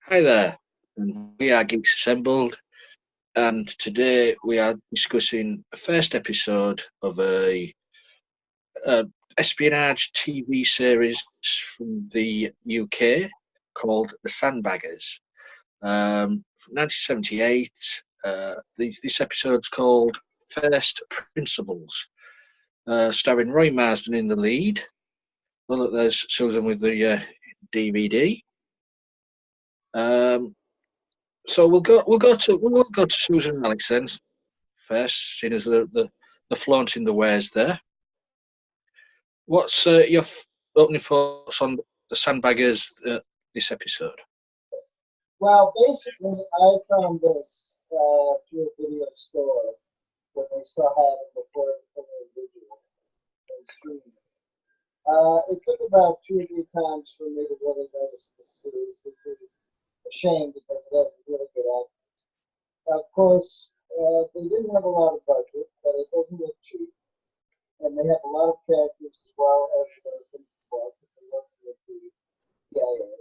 Hi there, and we are Geeks Assembled, and today we are discussing the first episode of a espionage TV series from the UK called The Sandbaggers. From 1978, this episode's called First Principles, starring Roy Marsden in the lead. Well, look, there's Susan with the DVD. Um, So we'll go to Susan and Alex then first, seeing as the flaunting the wares there. What's your opening thoughts on the Sandbaggers this episode? Well, basically, I found this through a video store when they still had it before it became digital and streaming. It took about 2 or 3 times for me to really notice the series, which is a shame because it has really good actors. Of course, they didn't have a lot of budget, but it doesn't look cheap, and they have a lot of characters as well as Americans as well, because they work with the CIA,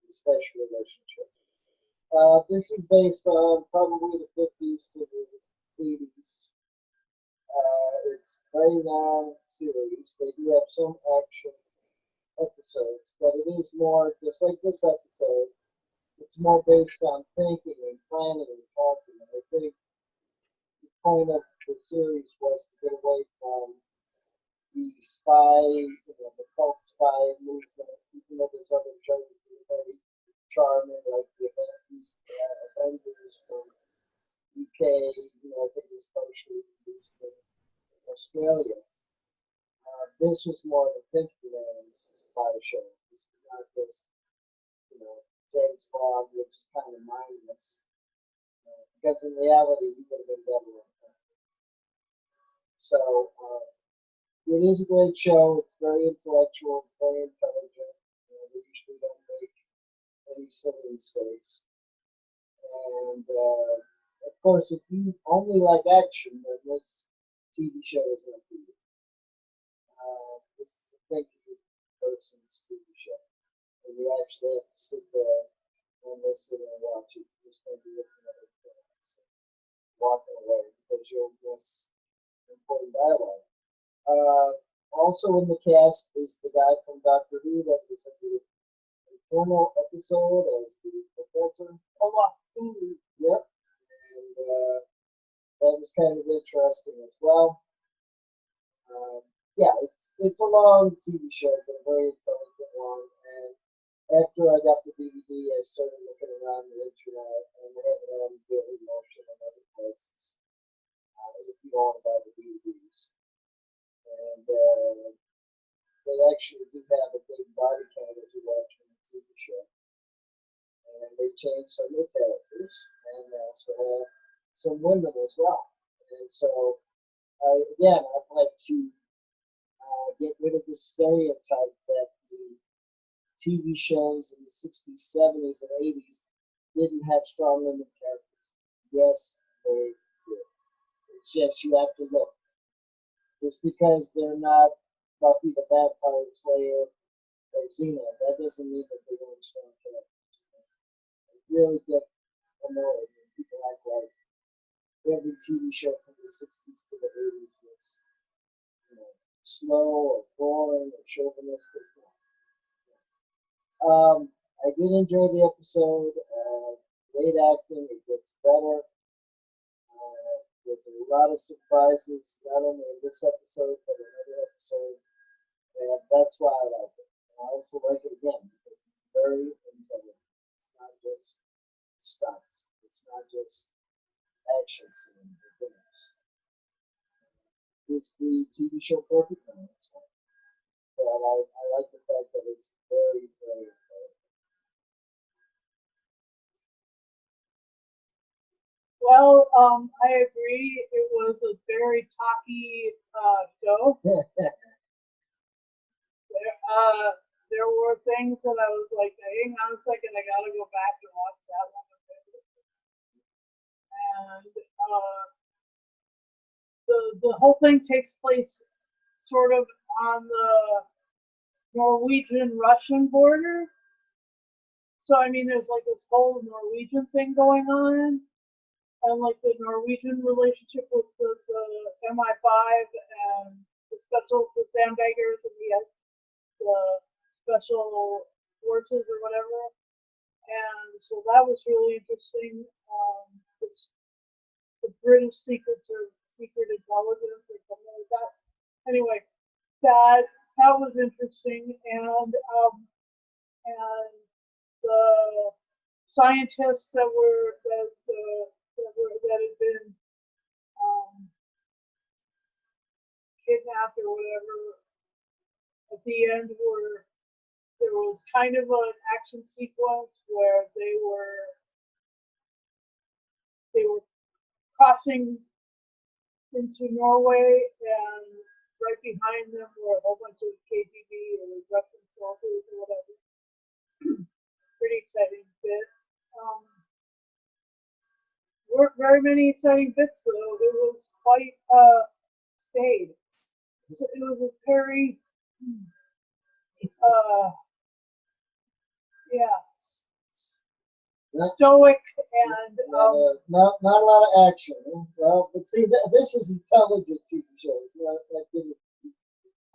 the special relationship. This is based on probably the 50s to the 80s. It's a very long series. They do have some action episodes, but it is more, just like this episode, it's more based on thinking and planning and talking. And I think the point of the series was to get away from the spy, the cult spy movement, even though there's other shows that are very charming, like the Avengers from UK, I think it was partially produced in Australia. This was more of a thinking man's spy show. This was not just, you know, James Bond, which is kind of mindless. Because in reality, he would have been better on that. So, it is a great show. It's very intellectual. It's very intelligent. They usually don't make any silly mistakes. And of course, if you only like action, then this TV show is not for you. This is a thinking person's TV show. And you actually have to sit there and listen and watch it. You're just going to be looking at it and walking away because you'll miss important dialogue. Also in the cast is the guy from Doctor Who that was in the Inferno episode as the professor. Yep. And that was kind of interesting as well. Yeah, it's a long TV show, but a very intelligent one. And after I got the DVD, I started looking around the internet, and they have it on Daily Motion and other places. If you want to buy the DVDs, and they actually do have a big body count as you're watching the TV show. And they changed some of the characters, and they also have some women as well. And so, I'd like to get rid of the stereotype that the TV shows in the 60s, 70s, and 80s didn't have strong women characters. Yes, they did. It's just you have to look. Just because they're not Buffy the Vampire Slayer or Xena, that doesn't mean that they weren't strong characters. I really get annoyed when people act like every TV show from the 60s to the 80s was, slow or boring or chauvinistic. I did enjoy the episode. Great acting. It gets better. There's a lot of surprises, not only in this episode, but in other episodes. And that's why I like it. And I also like it again because it's very intelligent. It's not just stunts. It's not just action scenes or things. It's the TV show perfect man. That's fine. But I like the fact that it's very, very intelligent. Well, I agree. It was a very talky show. There were things that I was like, hang on a second, I gotta go back and watch that one. And the whole thing takes place sort of on the Norwegian-Russian border. So I mean, there's like this whole Norwegian thing going on, and like the Norwegian relationship with the MI5 and the Sandbaggers and the special forces or whatever. And so that was really interesting. The British secret intelligence or something like that. Anyway, that was interesting, and the scientists that had been kidnapped or whatever at the end there was kind of an action sequence where they were crossing into Norway, and right behind them were a whole bunch of KGB or Russian soldiers or whatever. Pretty exciting bit. Weren't very many exciting bits though. It was quite staid. So it was a very stoic and not a lot of action. Well, but see, this is intelligent TV shows.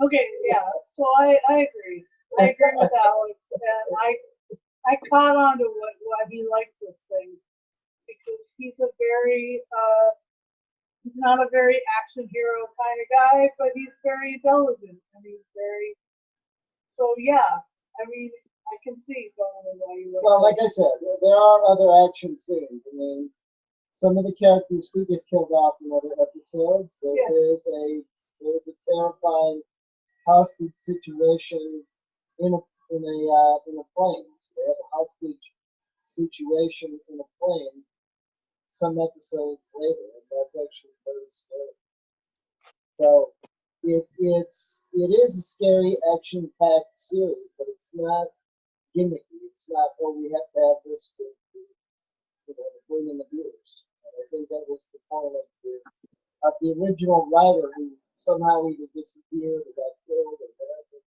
Okay, yeah. So I agree. I agree with Alex, and I caught on to why he likes this thing, because he's not a very action hero kind of guy, but he's very intelligent, and so yeah. I mean, I can see totally why you like. Well, like I said, there are other action scenes. I mean, some of the characters do get killed off in other episodes. There's a terrifying hostage situation in a plane. So they have a hostage situation in a plane some episodes later, and that's actually very scary. So it is a scary action-packed series, but it's not gimmicky. It's not, oh, we have to have this to bring in the viewers. And I think that was the point of the original writer, who somehow either disappeared or got killed or whatever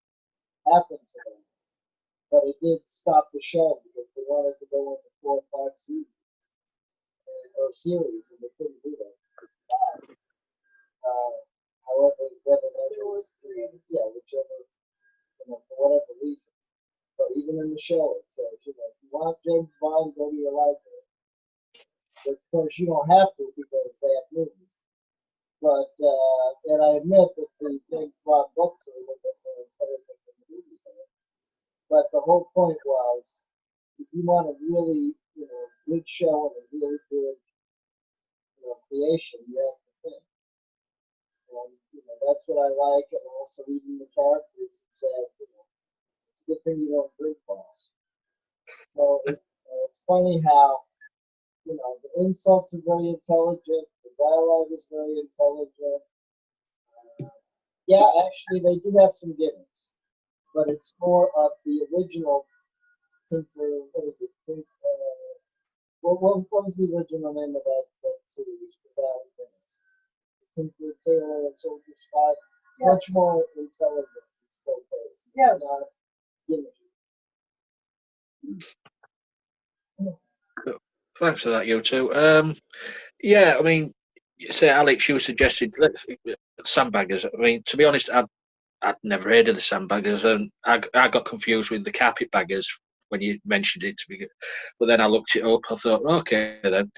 happened to them. But it did stop the show because they wanted to go into 4 or 5 seasons or series, and they couldn't do that because of that. However, whether that was, whichever, for whatever reason. But even in the show, it says, if you want James Bond, go to your library. But of course, you don't have to because they have movies. But, and I admit that the James Bond books are a little bit more intelligent than the movies are. But the whole point was, if you want a really, good show and a really good, creation, you have to think. And, that's what I like. And also even the characters said, it's a good thing you don't drink, boss. So it's funny how, the insults are very intelligent, the dialogue is very intelligent. Yeah, actually, they do have some gimmicks, but it's more of the original Tinker. What is it? What was the original name of that series without Dennis? Tinker, Tailor, and Soldier Spy. It's much more intelligent and slow-paced. Yeah. It's not gimmicky. Thanks for that, you two. Yeah, I mean, say Alex, you suggested Sandbaggers. I mean, to be honest, I'd never heard of the Sandbaggers, and I got confused with the Carpetbaggers when you mentioned it. But then I looked it up. I thought, okay, then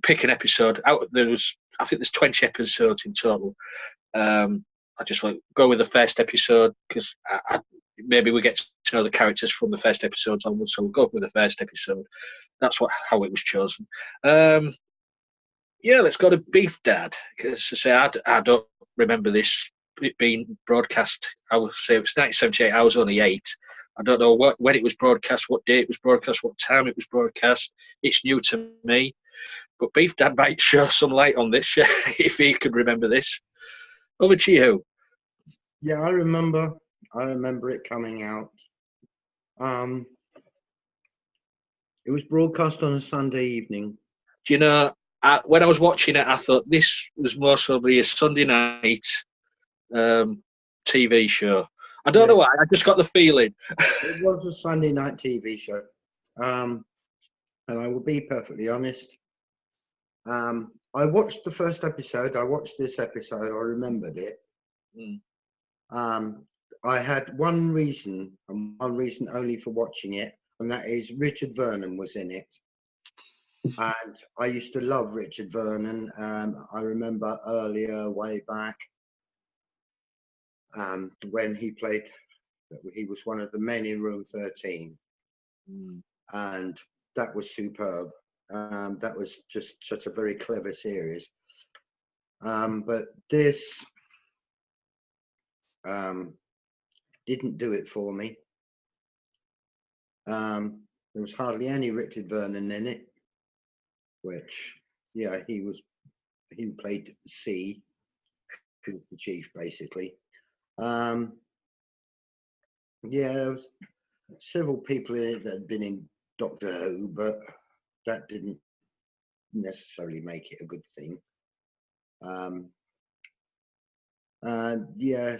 pick an episode out. I think there's 20 episodes in total. I just go with the first episode because maybe we get to know the characters from the first episodes onwards. So we'll go with the first episode. That's how it was chosen. Yeah, let's go to Beef Dad, because I say I don't remember this being broadcast. I would say it was 1978. I was only 8. I don't know when it was broadcast, what date it was broadcast, what time it was broadcast. It's new to me. But Beef Dad might show some light on this if he could remember this. Over to you. Yeah, I remember it coming out. It was broadcast on a Sunday evening. Do you know, when I was watching it, I thought this was most probably a Sunday night TV show. I don't know why, I just got the feeling. It was a Sunday night TV show. And I will be perfectly honest. I watched the first episode. I watched this episode. I remembered it. I had one reason, and one reason only for watching it, and that is Richard Vernon was in it. And I used to love Richard Vernon. I remember earlier, way back, when he played, he was one of the men in Room 13. And that was superb. That was just such a very clever series. But this didn't do it for me. There was hardly any Richard Vernon in it, which, yeah, he played C, who was the chief, basically. Yeah, there was several people in it that had been in Doctor Who, but that didn't necessarily make it a good thing. And yeah,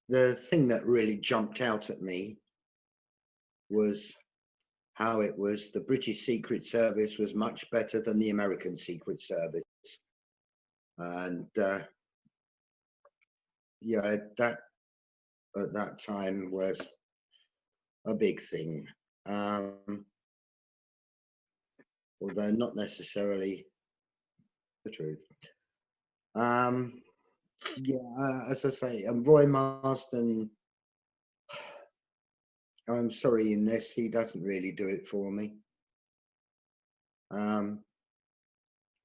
the thing that really jumped out at me was how it was the British Secret Service was much better than the American Secret Service. And yeah, that at that time was a big thing. Although not necessarily the truth. Yeah, as I say, Roy Marsden, I'm sorry, in this, he doesn't really do it for me. In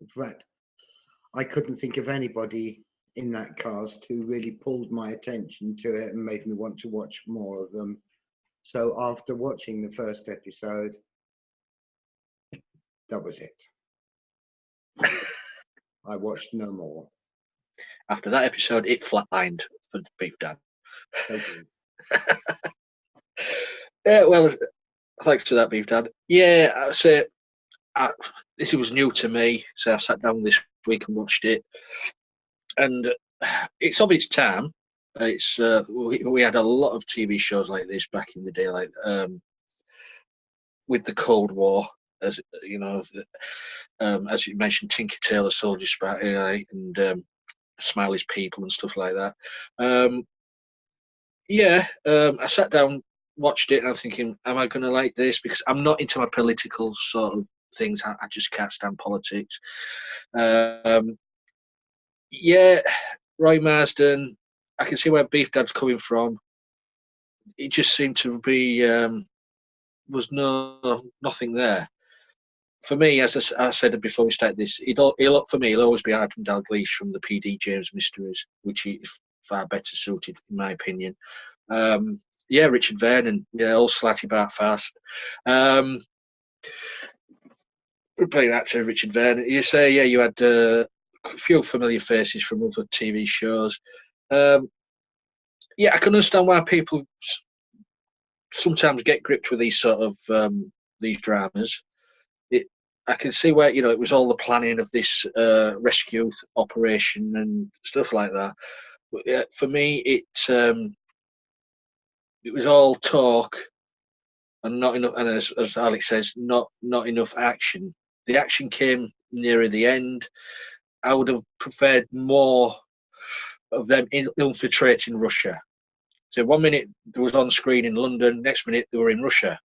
fact, I couldn't think of anybody in that cast who really pulled my attention to it and made me want to watch more of them. So after watching the first episode, that was it. I watched no more. After that episode, it flatlined for Beef Dad. Yeah, well, thanks to that, Beef Dad. Yeah, I say this was new to me, so I sat down this week and watched it, and it's of its time. It's we had a lot of TV shows like this back in the day, like with the Cold War, as you know, as you mentioned, Tinker Tailor Soldier Spy and Smiley's People and stuff like that. Yeah, I sat down, watched it, and I'm thinking, am I going to like this? Because I'm not into my political sort of things. I just can't stand politics. Yeah, Roy Marsden, I can see where Beef Dad's coming from. It just seemed to be was nothing there. For me, as I said before we started this, for me, he'll always be Arden Dalgleish from the PD James Mysteries, which is far better suited, in my opinion. Yeah, Richard Vernon, yeah, all slatty bar fast. Playing actor Richard Vernon. You say, yeah, you had a few familiar faces from other TV shows. Yeah, I can understand why people sometimes get gripped with these sort of these dramas. I can see where it was all the planning of this rescue operation and stuff like that. But yeah, for me, it was all talk and not enough. And as Alex says, not enough action. The action came nearer the end. I would have preferred more of them infiltrating Russia. So 1 minute they was on screen in London, next minute they were in Russia.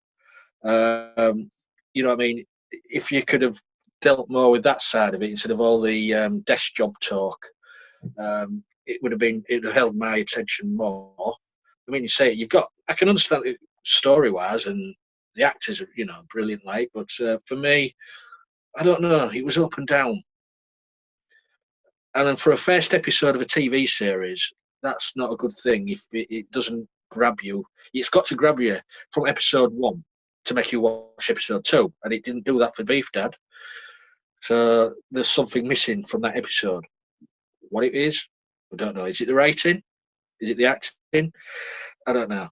You know what I mean? If you could have dealt more with that side of it instead of all the desk job talk, it would have held my attention more. I mean, you say it, I can understand it story-wise, and the actors are, brilliant, like, but for me, I don't know, it was up and down. And then for a first episode of a TV series, that's not a good thing if it doesn't grab you. It's got to grab you from episode 1 to make you watch episode 2, and it didn't do that for Beef Dad. So there's something missing from that episode. What it is, I don't know. Is it the writing? Is it the acting? I don't know.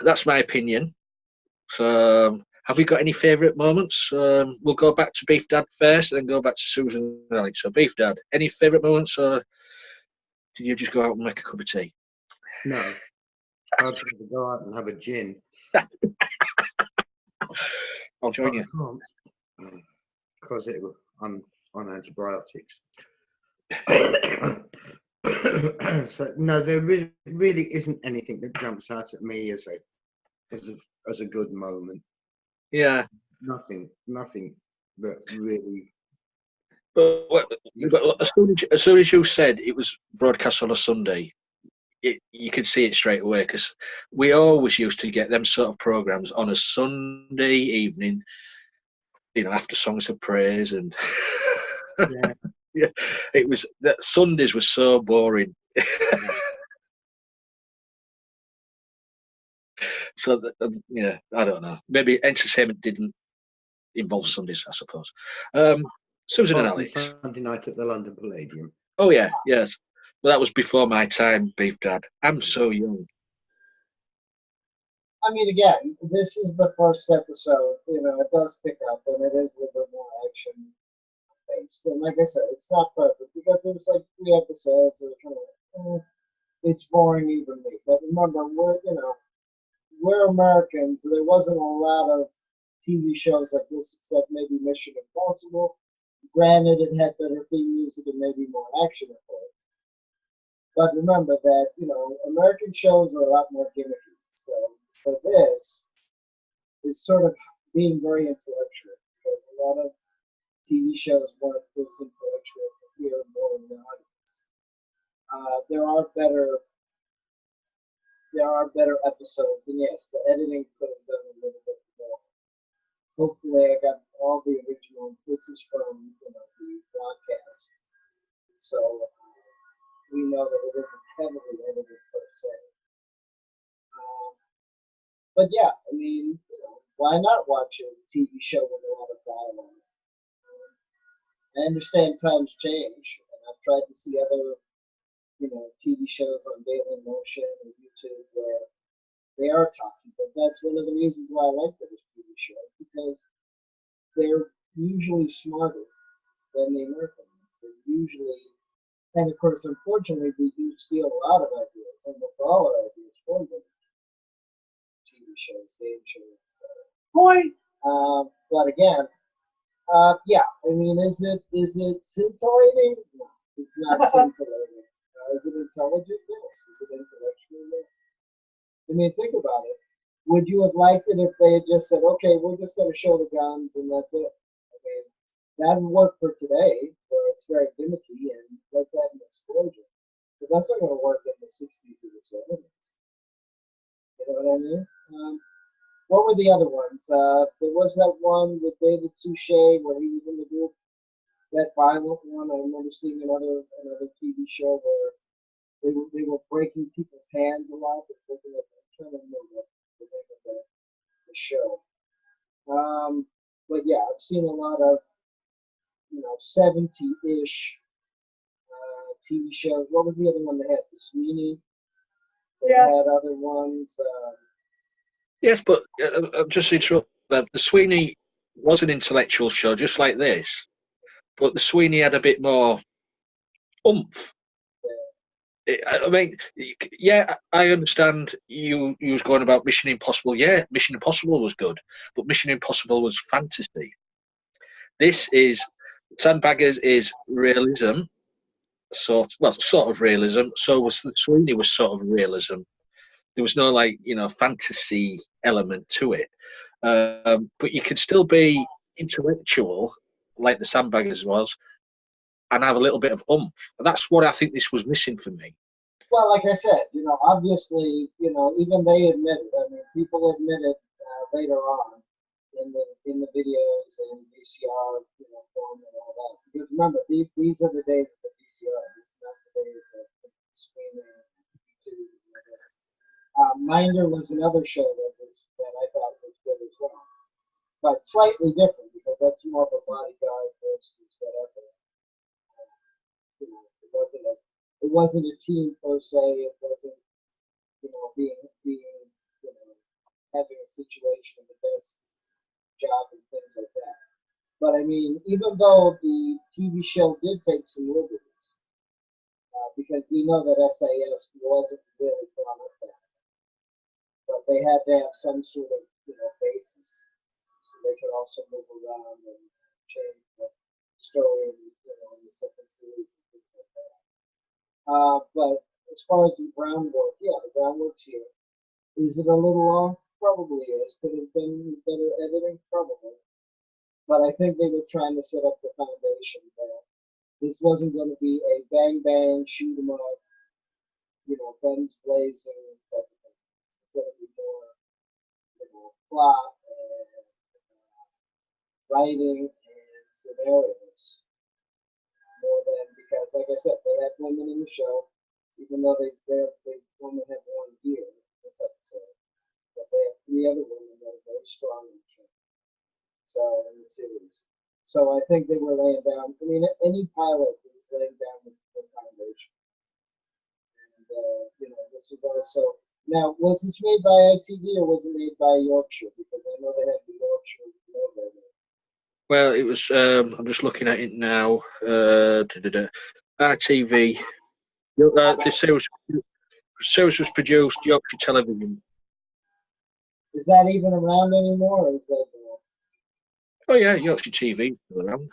That's my opinion. So have we got any favourite moments? We'll go back to Beef Dad first, and then go back to Susan and Alex. So Beef Dad, any favourite moments, or did you just go out and make a cup of tea? No. I'd rather go out and have a gin. I'll join you. I can't because I'm on antibiotics. So no, there really isn't anything that jumps out at me as a good moment. Yeah. Nothing that really. But as soon as you said it was broadcast on a Sunday, you could see it straight away, because we always used to get them sort of programs on a Sunday evening, after songs of praise, and Yeah. yeah, it was that Sundays were so boring. So I don't know. Maybe entertainment didn't involve Sundays, I suppose. Susan and Alex. Sunday night at the London Palladium. Oh yeah, yes. Well, that was before my time, Beef Dad. I'm so young. I mean, again, this is the first episode. It does pick up, and it is a little bit more action based. And like I said, it's not perfect because it was like 3 episodes. And kind of, it's boring even me. But remember, we're Americans. So there wasn't a lot of TV shows like this, except maybe Mission Impossible. Granted, it had better theme music and maybe more action at first. But remember that, American shows are a lot more gimmicky. So for this, it's sort of being very intellectual, because a lot of TV shows weren't this intellectual for here more in the audience. There are better episodes, and yes, the editing could have done a little bit more. Hopefully, I got all the original. This is from the broadcast, so we know that it isn't heavily edited per se. But yeah, I mean, why not watch a TV show with a lot of dialogue? I understand times change, and I've tried to see other, TV shows on Daily Motion and YouTube where they are talking. But that's one of the reasons why I like British TV shows, because they're usually smarter than the American ones. They're usually, and of course, unfortunately, we do steal a lot of ideas, almost all our ideas from them. TV shows, game shows, etc. Point. But again, yeah, I mean, is it scintillating? No, it's not scintillating. Is it intelligent? Yes. Is it intellectual? Yes. I mean, think about it. Would you have liked it if they had just said, okay, we're just going to show the guns and that's it? I mean, that would work for today, where it's very gimmicky and let's have an explosion. But that's not going to work in the 60s or the 70s. You know what I mean? What were the other ones? There was that one with David Suchet where he was in the group. That violent one. I remember seeing another TV show where they were breaking people's hands a lot. I'm trying to remember the name of the show. But yeah, I've seen a lot of 70-ish TV shows. What was the other one they had? The Sweeney. They had other ones. Yes, but just to interrupt that, the Sweeney was an intellectual show, just like this, but the Sweeney had a bit more oomph. I mean, yeah, I understand you was going about Mission Impossible. Yeah, Mission Impossible was good, but Mission Impossible was fantasy. This is Sandbaggers is realism, sort of realism. So was Sweeney was sort of realism. There was no fantasy element to it, but you could still be intellectual, like the Sandbaggers was, and have a little bit of oomph. That's what I think this was missing for me. Well, like I said, obviously, even they admit it. I mean, people admit it later on in the videos and VCR, form and all that. Because remember, these are the days of the VCR. These are not the days of streaming, YouTube, and all that. Minder was another show that I thought was good as well, but slightly different because that's more of a bodyguard versus whatever. It wasn't a team per se. It wasn't being having a situation of the best job and things like that. But I mean, even though the TV show did take some liberties, because we know that SAS wasn't really drawn up that. they had to have some sort of, basis so they could also move around and change the story, in the second series and things like that. But as far as the groundwork, yeah, the groundwork's here. Is it a little long? Probably is. Could have been better editing? Probably. But I think they were trying to set up the foundation that this wasn't going to be a bang bang, shoot 'em up, guns blazing type of thing. It's going to be more, plot and writing and scenarios. More than, because, like I said, they had women in the show, even though they only had one here this episode. But they have 3 other women that are very strong in the show. So, in the series. So I think they were laying down, any pilot is laying down the foundation. And, this was also, now, was this made by ITV or was it made by Yorkshire? Because I know they had the Yorkshire logo there. Well, it was. I'm just looking at it now. RTV. The series was produced Yorkshire Television. Is that even around anymore, or is that Oh yeah, Yorkshire TV is still around.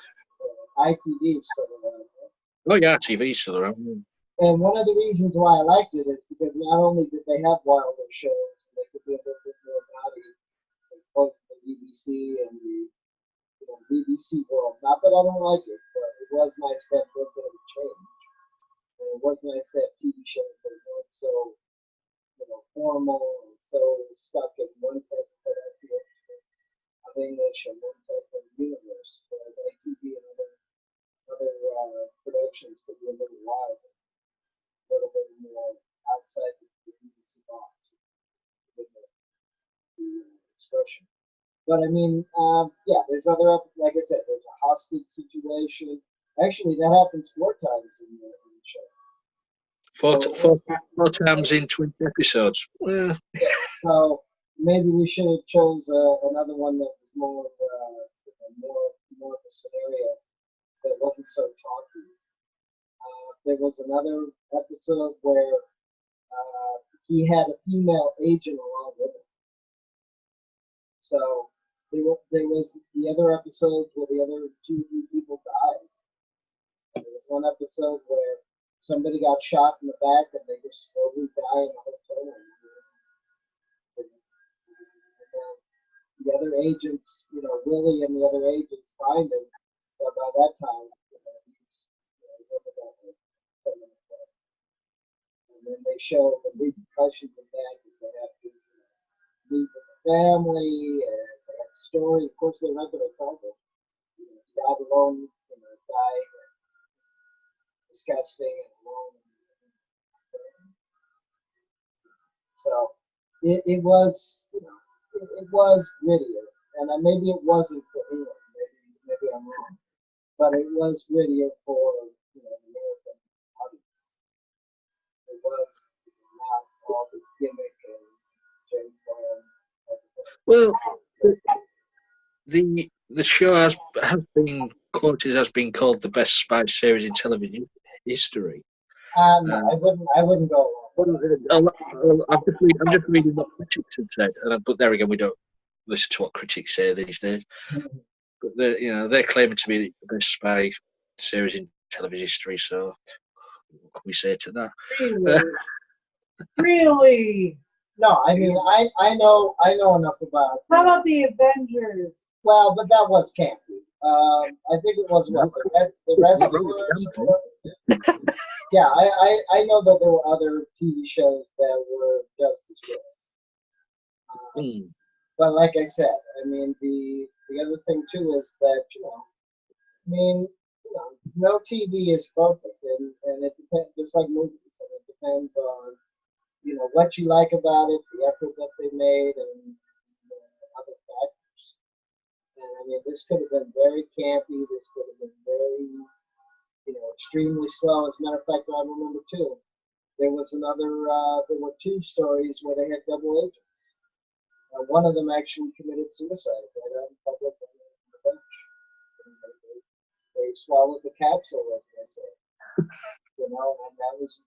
ITV is still around? Right? Oh yeah, TV is still around. And one of the reasons why I liked it is because not only did they have wilder shows, and they could be a little bit more naughty as opposed to the BBC and the BBC world. Not that I don't like it, but it was nice to have a little bit of a change. And it was nice to have TV shows that weren't so, formal and so stuck in one type of pronunciation of English and one type of universe. Whereas ITV and other productions could be a little wilder, a little bit more outside the BBC box with the expression. But yeah, there's other, like I said, there's a hostage situation. Actually, that happens 4 times in the show. Four times in 20 episodes. Well, yeah, so maybe we should have chose another one that was more of a scenario that wasn't so talky. There was another episode where he had a female agent along with him. So there was the other episodes where the other 2 people died. There was one episode where somebody got shot in the back and they just slowly die in a hotel room. And then the other agents, Willie and the other agents find him. But by that time, he's over that. And then they show the repercussions of that. They have to meet with the family and they have a story. Of course, they're not going to tell them. He died alone, died disgusting and alone. So it was, it was grittier, and maybe it wasn't for England. Maybe I'm wrong, but it was grittier for the American audience. It was not all the gimmick and James Bond. Well, the show has been quoted as being called the best spy series in television history. No, I wouldn't go along. I'm just reading what critics have said, but there again, we don't listen to what critics say these days. But they're claiming to be the best spy series in television history. So, what can we say to that? Really? No, I know enough about. How about the Avengers? Well, but that was campy. I think it was what the Rescuers. Yeah, I know that there were other TV shows that were just as good. But like I said, the other thing too is that no TV is perfect, and it depends, just like movies, and it depends on what you like about it, the effort that they made, and other factors. And this could have been very campy. This could have been very, extremely slow. As a matter of fact, I remember too. There was there were 2 stories where they had double agents. One of them actually committed suicide right out in public on the bench. They swallowed the capsule, as they say. And that was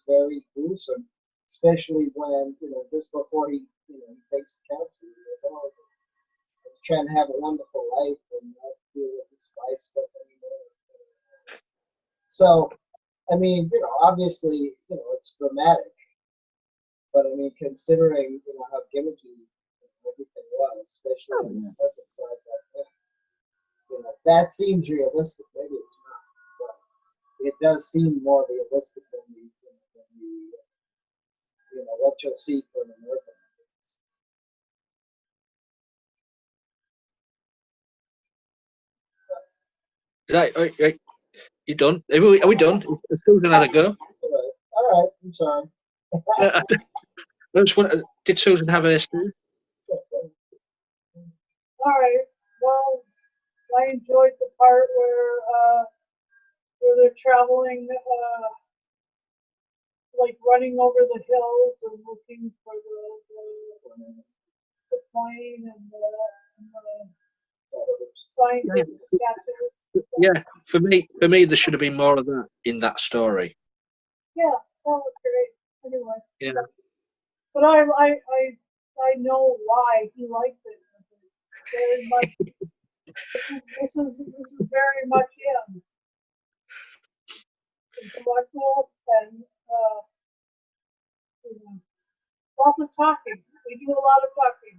very gruesome, especially when just before he takes the capsule. I was trying to have a wonderful life and not deal with this spice stuff anymore. So, I mean, you know, obviously, you know, it's dramatic, but I mean, considering, you know, how gimmicky everything was, especially on the American side back then, you know, that seems realistic. Maybe it's not, but it does seem more realistic than you know, what you'll see for an American. Right. You done? Are we done? Is Susan had a go? All right, I'm sorry. I just did Susan have a stew? All right. Well, I enjoyed the part where they're traveling, like running over the hills and looking for the plane and the scientists. Yeah, for me, there should have been more of that in that story. Yeah, that was great. Anyway. Yeah. But I know why he liked it very much. This is very much him. Intellectual and you know, lots of talking. We do a lot of talking.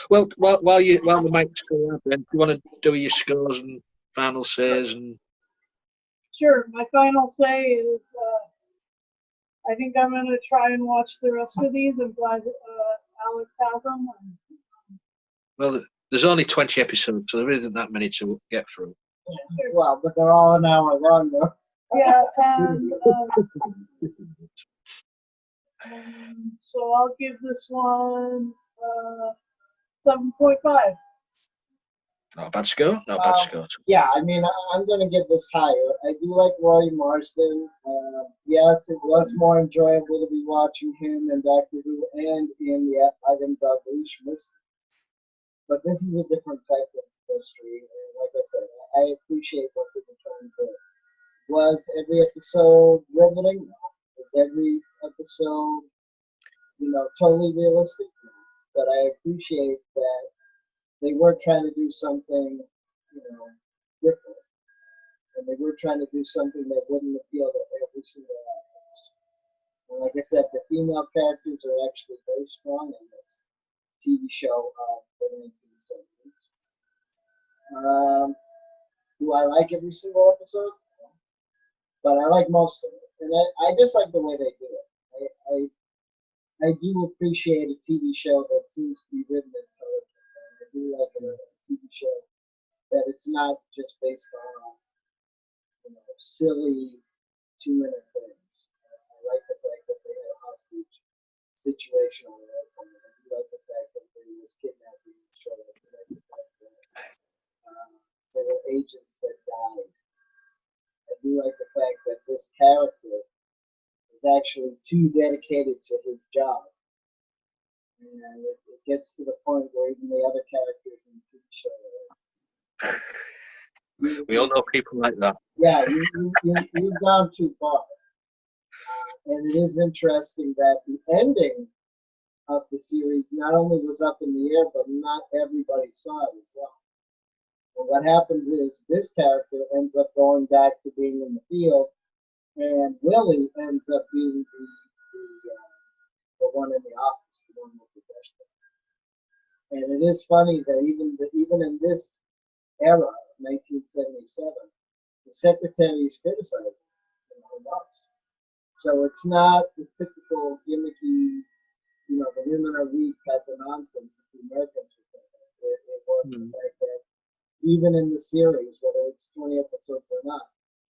Well, while the mic's going up, then, do you want to do your scores and final says and? Sure. My final say is I think I'm going to try and watch the rest of these. I'm glad Alex has them. Well, there's only 20 episodes, so there isn't that many to get through. Well, but they're all an hour long, though. Yeah, and so I'll give this one 7.5. Not a bad score. Not a bad score. Yeah, I mean, I'm going to give this higher. I do like Roy Marsden. Yes, it was more enjoyable to be watching him in Doctor Who and in the Ivan Dalglish Mystery. But this is a different type of mystery. And like I said, I appreciate what they've been trying to do. Was every episode riveting? No. Was every episode, you know, totally realistic? No. But I appreciate that they were trying to do something, you know, different. And they were trying to do something that wouldn't appeal to every single audience. And like I said, the female characters are actually very strong in this TV show of the 1970s. Do I like every single episode? No. But I like most of it. And I just like the way they do it. I do appreciate a TV show that seems to be written intelligently. I do like a TV show that it's not just based on, you know, silly 2-minute things. I like the fact that they had a hostage situation on the airplane. I do like the fact that there was kidnapping in the show. I do like the fact that there were agents that died. I do like the fact that this character is actually too dedicated to his job. And it gets to the point where even the other characters in the TV show We all know people like that. Yeah, you've gone too far. And it is interesting that the ending of the series not only was up in the air, but not everybody saw it as well. And what happens is this character ends up going back to being in the field, and Willie ends up being the one in the office, the one with the vegetable. And it is funny that even in this era, 1977, the secretary is criticizing most. So it's not the typical gimmicky, you know, the women are weak type of nonsense that the Americans were thinking. It was the fact that even in the series, whether it's 20 episodes or not,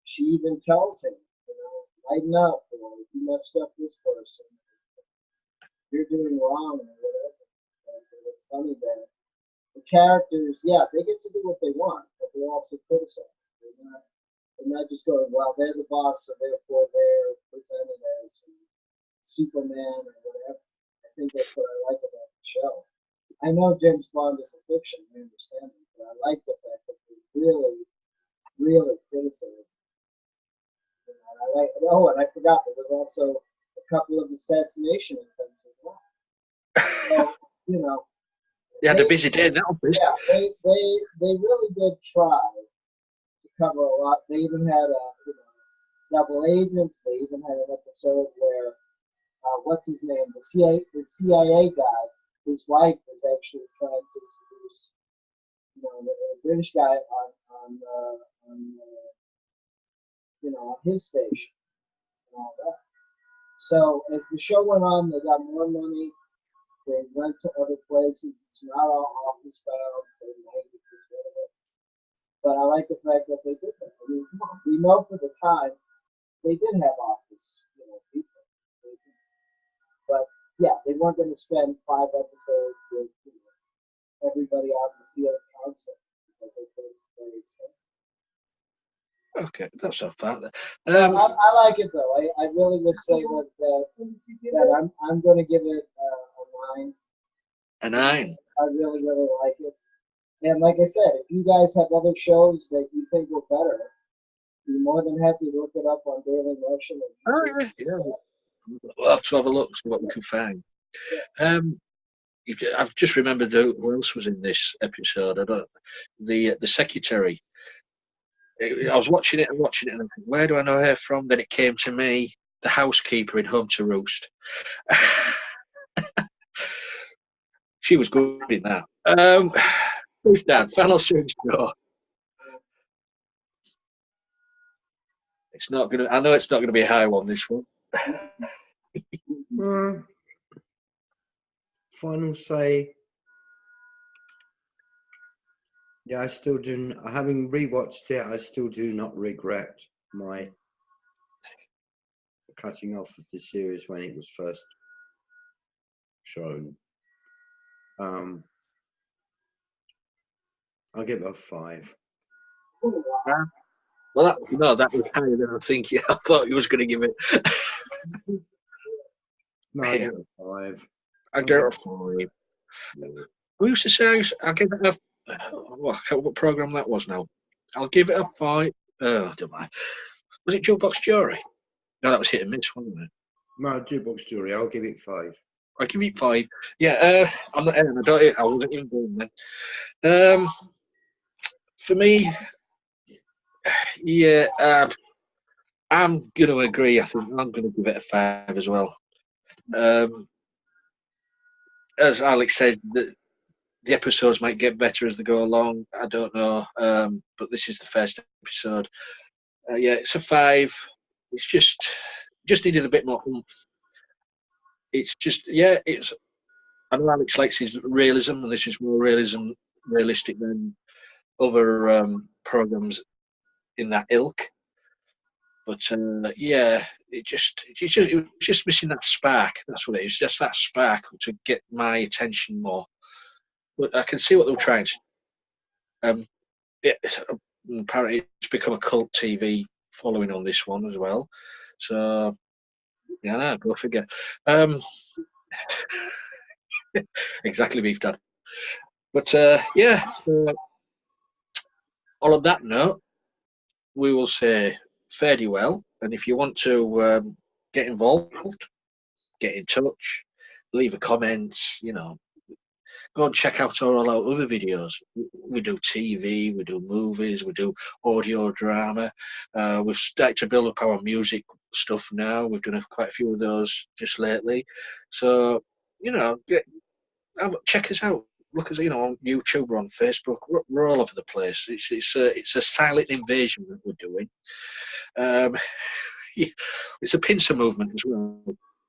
she even tells him, you know, lighten up, or you messed up this person, you're doing wrong, or whatever. And it's funny that the characters, yeah, they get to do what they want, but they're also criticized. They're not just going, well, they're the boss, so therefore they're presented as Superman or whatever. I think that's what I like about the show. I know James Bond is a fiction, I understand it, but I like the fact that they really, really criticize. And I forgot, there was also a couple of assassination attempts So, you know, They had a busy day in that office. yeah, they really did try to cover a lot. They even had a, you know, double agents. They even had an episode where what's his name, the CIA guy, his wife was actually trying to seduce, you know, the British guy on you know, on his station and all that. So as the show went on, they got more money. They went to other places. It's not all office bound for 90% of it. But I like the fact that they did that. I mean, come on, we know for the time they did have office, you know, people. But yeah, they weren't going to spend 5 episodes with, you know, everybody out in the field constantly because they think it's very expensive. Okay, that's not bad. I like it though. I really would say that I'm going to give it a 9. A 9. I really like it. And like I said, if you guys have other shows that you think were better, be more than happy to look it up on Daily Motion. Oh, yeah. We'll have to have a look, see what we can find. I've just remembered who else was in this episode. The secretary. I was watching it and I'm thinking, where do I know her from? Then it came to me, the housekeeper in Home to Roost. She was good in that. Who's Dad? Final soon show. It's not gonna. I know it's not gonna be a high one. This one. Final say. Yeah, I still do. Having rewatched it, I still do not regret my cutting off of the series when it was first shown. I'll give it a 5. Well, that was higher than I think. I thought you was going to give it. No, I give it a 5. I give it a 5. We used to say I'll give it a. What program that was now? I'll give it a 5. Oh, don't mind. Was it Jukebox Jury? No, that was Hit and Miss, wasn't it? No, Jukebox Jury. I'll give it 5. I give it 5. Yeah, I'm not. I wasn't even born then. For me, yeah, I'm going to agree. I think I'm going to give it a 5 as well. As Alex said, the episodes might get better as they go along. I don't know, but this is the first episode. Yeah, it's a 5. It's just needed a bit more oomph. It's just, yeah, it's. I know Alex likes his realism, and this is more realistic than other programs in that ilk. But yeah, it was just missing that spark. That's what it is. Just that spark to get my attention more. But I can see what they were trying to. Apparently, it's become a cult TV following on this one as well. So yeah, no, go figure. Exactly, Beef Dad. But yeah, all of that note, we will say fare thee well. And if you want to get involved, get in touch, leave a comment, you know, go and check out all our other videos. We do TV, we do movies, we do audio drama. We've started to build up our music stuff now. We've done quite a few of those just lately. So, you know, check us out. Look us, you know, on YouTube or on Facebook. We're all over the place. It's a silent invasion that we're doing. It's a pincer movement as well.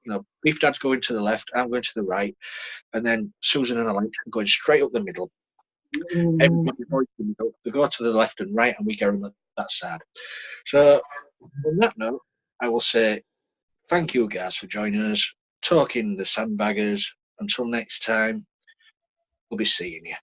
You know, Beef Dad's going to the left, I'm going to the right, and then Susan and Alex are going straight up the middle. Everybody goes to the middle. They go to the left and right, and we go on that side. So, on that note, I will say thank you guys for joining us, talking the Sandbaggers. Until next time, we'll be seeing you.